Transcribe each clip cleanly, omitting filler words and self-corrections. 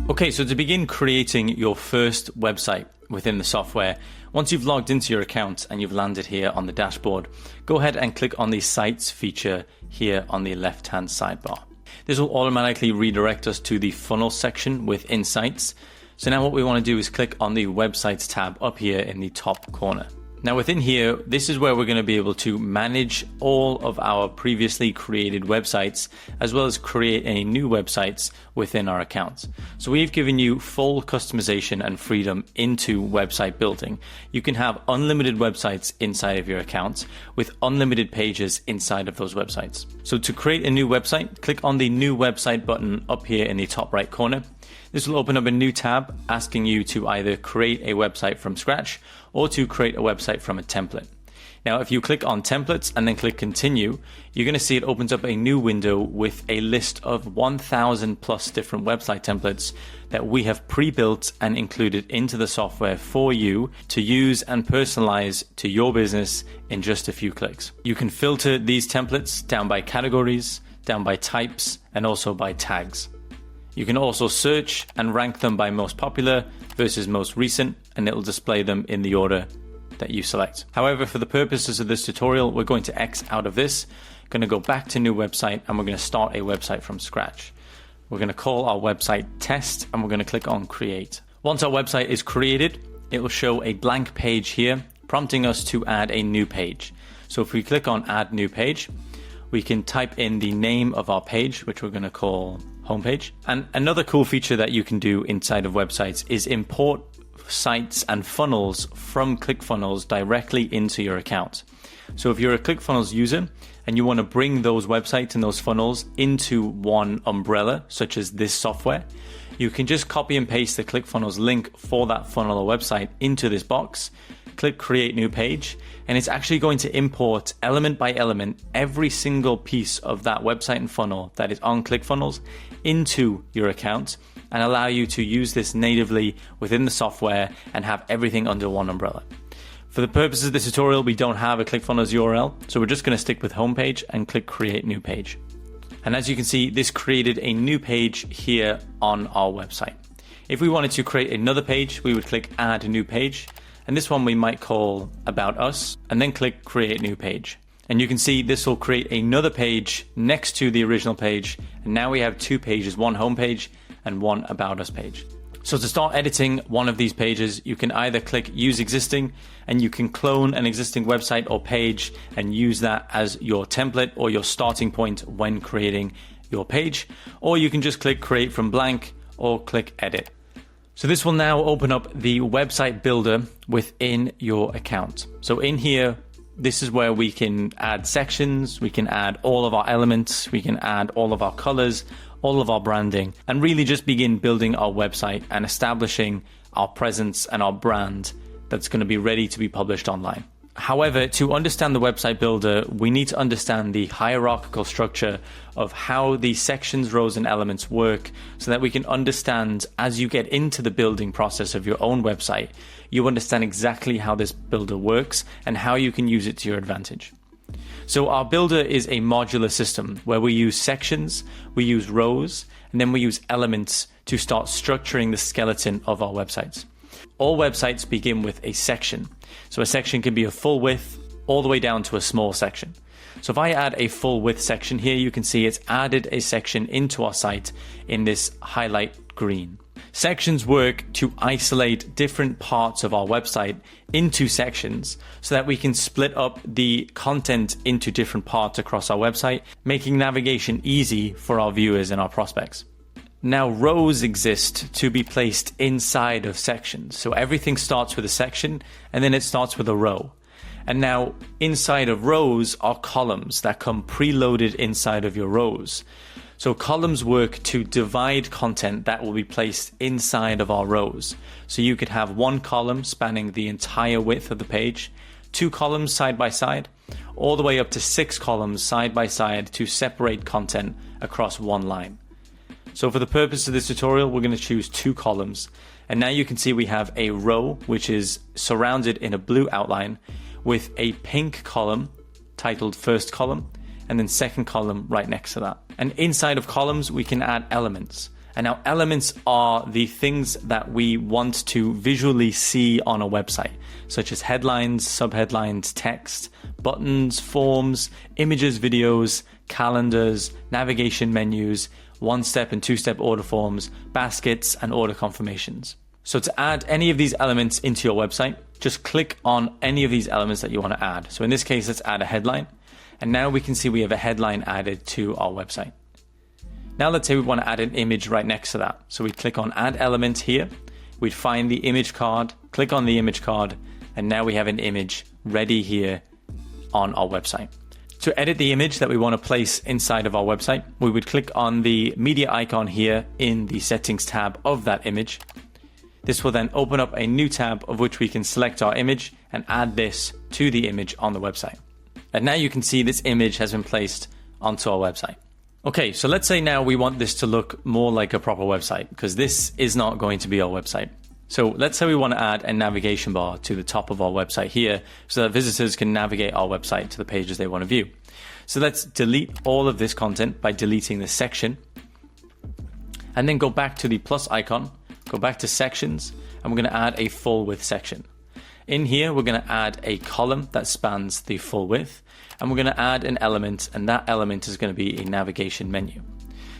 Okay, so to begin creating your first website within the software, once you've logged into your account and you've landed here on the dashboard, go ahead and click on the Sites feature here on the left-hand sidebar. This will automatically redirect us to the funnel section within Sites. So now what we want to do is click on the Websites tab up here in the top corner. Now within here, this is where we're going to be able to manage all of our previously created websites, as well as create any new websites within our accounts. So we've given you full customization and freedom into website building. You can have unlimited websites inside of your accounts with unlimited pages inside of those websites. So to create a new website, click on the New Website button up here in the top right corner. This will open up a new tab asking you to either create a website from scratch or to create a website from a template. Now, if you click on templates and then click continue, you're going to see it opens up a new window with a list of 1,000 plus different website templates that we have pre-built and included into the software for you to use and personalize to your business in just a few clicks. You can filter these templates down by categories, down by types, and also by tags. You can also search and rank them by most popular versus most recent, and it'll display them in the order that you select. However, for the purposes of this tutorial, we're going to X out of this, going to go back to new website, and we're going to start a website from scratch. We're going to call our website test, and we're going to click on create. Once our website is created, it will show a blank page here, prompting us to add a new page. So if we click on add new page, we can type in the name of our page, which we're going to call homepage. And another cool feature that you can do inside of websites is import sites and funnels from ClickFunnels directly into your account. So if you're a ClickFunnels user and you want to bring those websites and those funnels into one umbrella, such as this software, you can just copy and paste the ClickFunnels link for that funnel or website into this box, click create new page, and it's actually going to import element by element every single piece of that website and funnel that is on ClickFunnels into your account and allow you to use this natively within the software and have everything under one umbrella. For the purposes of this tutorial, we don't have a ClickFunnels URL, so we're just going to stick with homepage and click create new page. And as you can see, this created a new page here on our website. If we wanted to create another page, we would click add a new page. And this one we might call About Us, and then click Create New Page. And you can see this will create another page next to the original page. And now we have two pages, one home page and one About Us page. So to start editing one of these pages, you can either click Use Existing, and you can clone an existing website or page and use that as your template or your starting point when creating your page. Or you can just click Create from Blank or click Edit. So this will now open up the website builder within your account. So in here, this is where we can add sections, we can add all of our elements, we can add all of our colors, all of our branding, and really just begin building our website and establishing our presence and our brand that's going to be ready to be published online. However, to understand the website builder, we need to understand the hierarchical structure of how the sections, rows, and elements work so that we can understand as you get into the building process of your own website, you understand exactly how this builder works and how you can use it to your advantage. So our builder is a modular system where we use sections, we use rows, and then we use elements to start structuring the skeleton of our websites. All websites begin with a section. So a section can be a full width all the way down to a small section. So if I add a full width section here, you can see it's added a section into our site in this highlight green. Sections work to isolate different parts of our website into sections so that we can split up the content into different parts across our website, making navigation easy for our viewers and our prospects. Now, rows exist to be placed inside of sections. So everything starts with a section and then it starts with a row. And now inside of rows are columns that come preloaded inside of your rows. So columns work to divide content that will be placed inside of our rows. So you could have one column spanning the entire width of the page, two columns side by side, all the way up to 6 columns side by side to separate content across one line. So for the purpose of this tutorial, we're going to choose 2 columns. And now you can see we have a row which is surrounded in a blue outline with a pink column titled first column and then second column right next to that. And inside of columns, we can add elements. And now elements are the things that we want to visually see on a website, such as headlines, subheadlines, text, buttons, forms, images, videos, calendars, navigation menus, one-step and two-step order forms, baskets, and order confirmations. So to add any of these elements into your website, just click on any of these elements that you want to add. So in this case, let's add a headline. And now we can see we have a headline added to our website. Now let's say we want to add an image right next to that. So we click on add element here. We'd find the image card, click on the image card, and now we have an image ready here on our website. To edit the image that we want to place inside of our website, we would click on the media icon here in the settings tab of that image. This will then open up a new tab of which we can select our image and add this to the image on the website. And now you can see this image has been placed onto our website. Okay, so let's say now we want this to look more like a proper website, because this is not going to be our website. So let's say we want to add a navigation bar to the top of our website here so that visitors can navigate our website to the pages they want to view. So let's delete all of this content by deleting this section, and then go back to the plus icon, go back to sections, and we're going to add a full width section. In here, we're going to add a column that spans the full width, and we're going to add an element, and that element is going to be a navigation menu.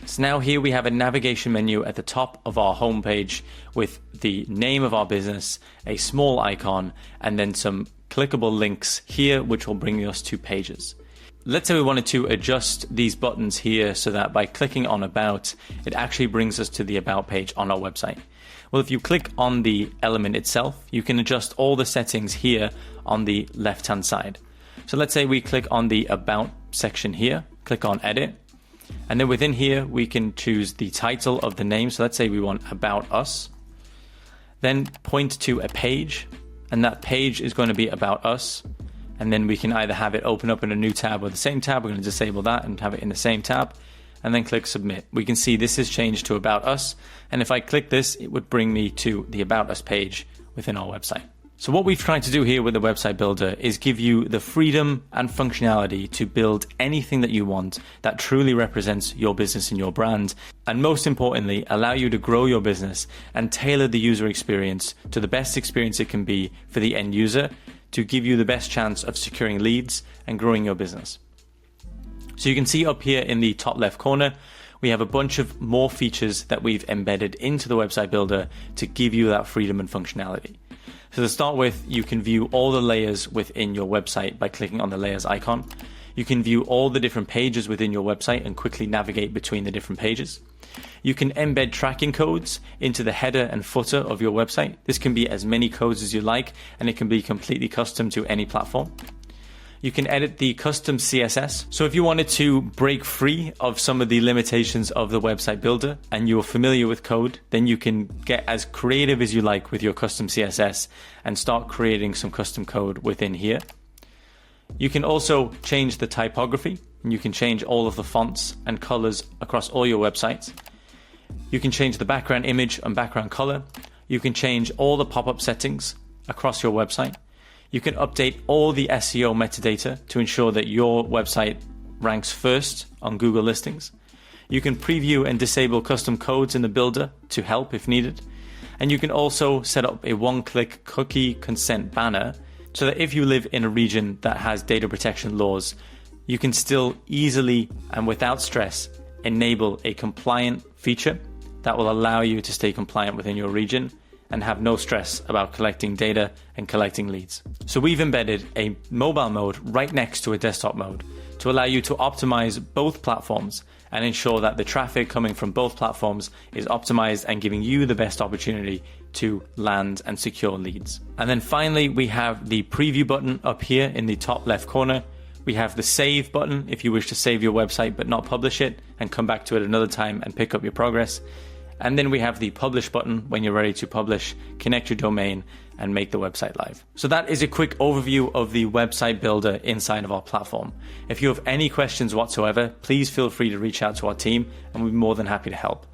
So now here we have a navigation menu at the top of our homepage with the name of our business, a small icon, and then some clickable links here, which will bring us to pages. Let's say we wanted to adjust these buttons here so that by clicking on About, it actually brings us to the About page on our website. Well, if you click on the element itself, you can adjust all the settings here on the left-hand side. So let's say we click on the About section here, click on Edit, and then within here, we can choose the title of the name. So let's say we want About Us. Then point to a page, and that page is going to be About Us. And then we can either have it open up in a new tab or the same tab. We're going to disable that and have it in the same tab, and then click Submit. We can see this is changed to About Us. And if I click this, it would bring me to the About Us page within our website. So what we've tried to do here with the website builder is give you the freedom and functionality to build anything that you want that truly represents your business and your brand. And most importantly, allow you to grow your business and tailor the user experience to the best experience it can be for the end user to give you the best chance of securing leads and growing your business. So you can see up here in the top left corner, we have a bunch of more features that we've embedded into the website builder to give you that freedom and functionality. So to start with, you can view all the layers within your website by clicking on the layers icon. You can view all the different pages within your website and quickly navigate between the different pages. You can embed tracking codes into the header and footer of your website. This can be as many codes as you like, and it can be completely custom to any platform. You can edit the custom CSS. So if you wanted to break free of some of the limitations of the website builder and you're familiar with code, then you can get as creative as you like with your custom CSS and start creating some custom code within here. You can also change the typography, and you can change all of the fonts and colors across all your websites. You can change the background image and background color. You can change all the pop-up settings across your website. You can update all the SEO metadata to ensure that your website ranks first on Google listings. You can preview and disable custom codes in the builder to help if needed. And you can also set up a one-click cookie consent banner so that if you live in a region that has data protection laws, you can still easily and without stress enable a compliant feature that will allow you to stay compliant within your region and have no stress about collecting data and collecting leads. So we've embedded a mobile mode right next to a desktop mode to allow you to optimize both platforms and ensure that the traffic coming from both platforms is optimized and giving you the best opportunity to land and secure leads. And then finally, we have the preview button up here in the top left corner. We have the save button if you wish to save your website but not publish it and come back to it another time and pick up your progress. And then we have the publish button when you're ready to publish, connect your domain, and make the website live. So that is a quick overview of the website builder inside of our platform. If you have any questions whatsoever, please feel free to reach out to our team and we'll be more than happy to help.